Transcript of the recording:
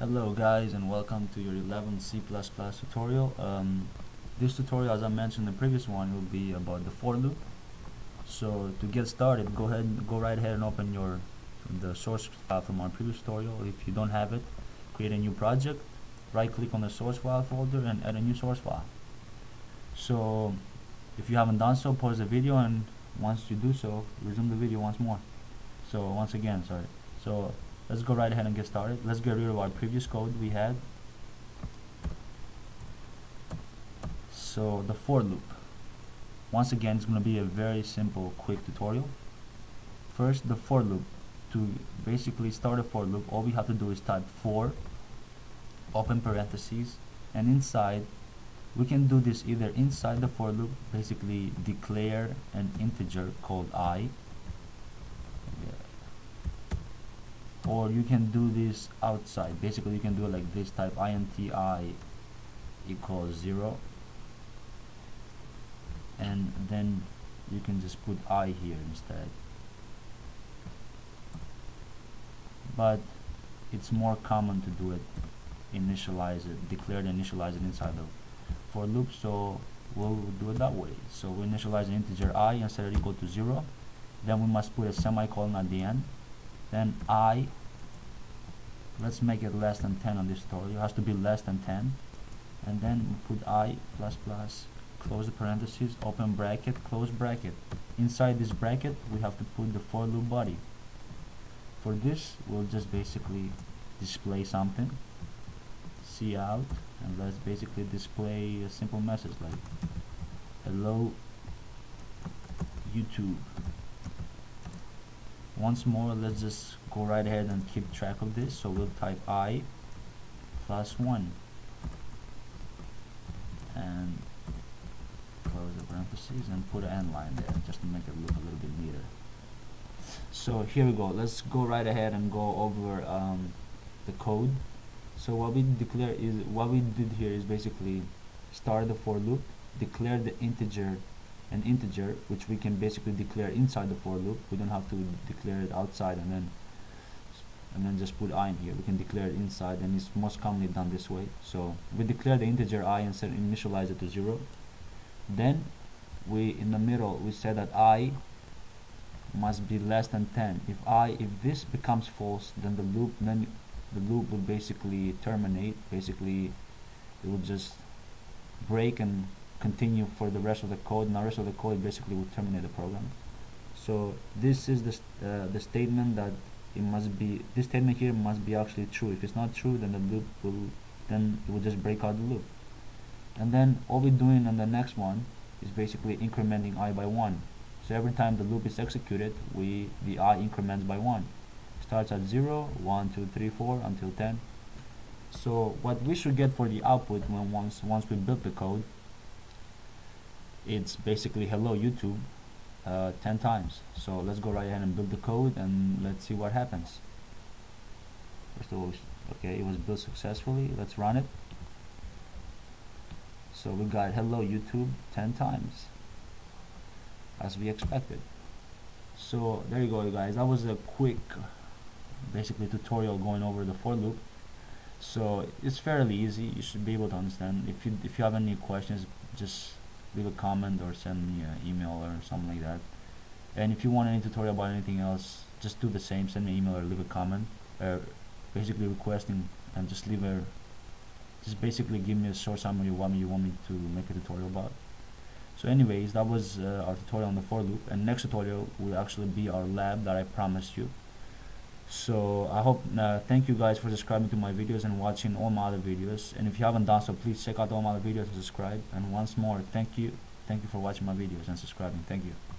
Hello guys, and welcome to your 11 C++ tutorial. This tutorial, as I mentioned in the previous one, will be about the for loop. So to get started, go right ahead and open the source file from our previous tutorial. If you don't have it, create a new project, right click on the source file folder and add a new source file. So if you haven't done so, pause the video, and once you do so, resume the video once more. So once again, sorry. So let's go right ahead and get started. Let's get rid of our previous code we had. So the for loop. Once again, it's going to be a very simple, quick tutorial. First, the for loop. To basically start a for loop, all we have to do is type for, open parentheses, and inside, we can do this either inside the for loop, basically declare an integer called I, or you can do this outside. Basically you can do it like this, type int I equals 0, and then you can just put I here instead. But it's more common to do it, initialize it, declare and initialize it inside the for loop, so we'll do it that way. So we initialize an integer I and set it equal to 0, then we must put a semicolon at the end, then I, let's make it less than 10 on this tutorial, it has to be less than 10, and then we put I plus plus, close the parentheses, open bracket, close bracket. Inside this bracket we have to put the for loop body. For this we'll just basically display something, cout, and let's basically display a simple message like hello YouTube. Once more, let's just go right ahead and keep track of this. So we'll type I plus 1 and close the parentheses and put an end line there just to make it look a little bit neater. So here we go. Let's go right ahead and go over the code. So what we did here is basically start the for loop, declare the integer, an integer which we can basically declare inside the for loop. We don't have to declare it outside and then just put I in here. We can declare it inside, and it's most commonly done this way. So we declare the integer I and initialize it to 0. Then in the middle we say that I must be less than 10. If this becomes false, then the loop will basically terminate. Basically it will just break and continue for the rest of the code, and the rest of the code basically will terminate the program. So this is the statement that this statement here must be actually true. If it's not true, then it will just break out the loop. And then all we're doing on the next one is basically incrementing I by 1. So every time the loop is executed, the I increments by 1. Starts at 0, 1, 2, 3, 4 until 10. So what we should get for the output once we build the code, it's basically hello YouTube 10 times. So let's go right ahead and build the code and let's see what happens. First of all, okay, it was built successfully. Let's run it. So we got hello YouTube 10 times as we expected. So there you go, guys. That was a quick basically tutorial going over the for loop. So it's fairly easy. You should be able to understand. If you have any questions, just leave a comment or send me an email or something like that. And if you want any tutorial about anything else, just do the same. Send me an email or leave a comment, basically requesting, and just basically give me a short summary of what you want me to make a tutorial about. So anyways, that was our tutorial on the for loop, and next tutorial will actually be our lab that I promised you. So I hope, thank you guys for subscribing to my videos and watching all my other videos, and if you haven't done so, please check out all my other videos and subscribe. And once more, thank you for watching my videos and subscribing. Thank you.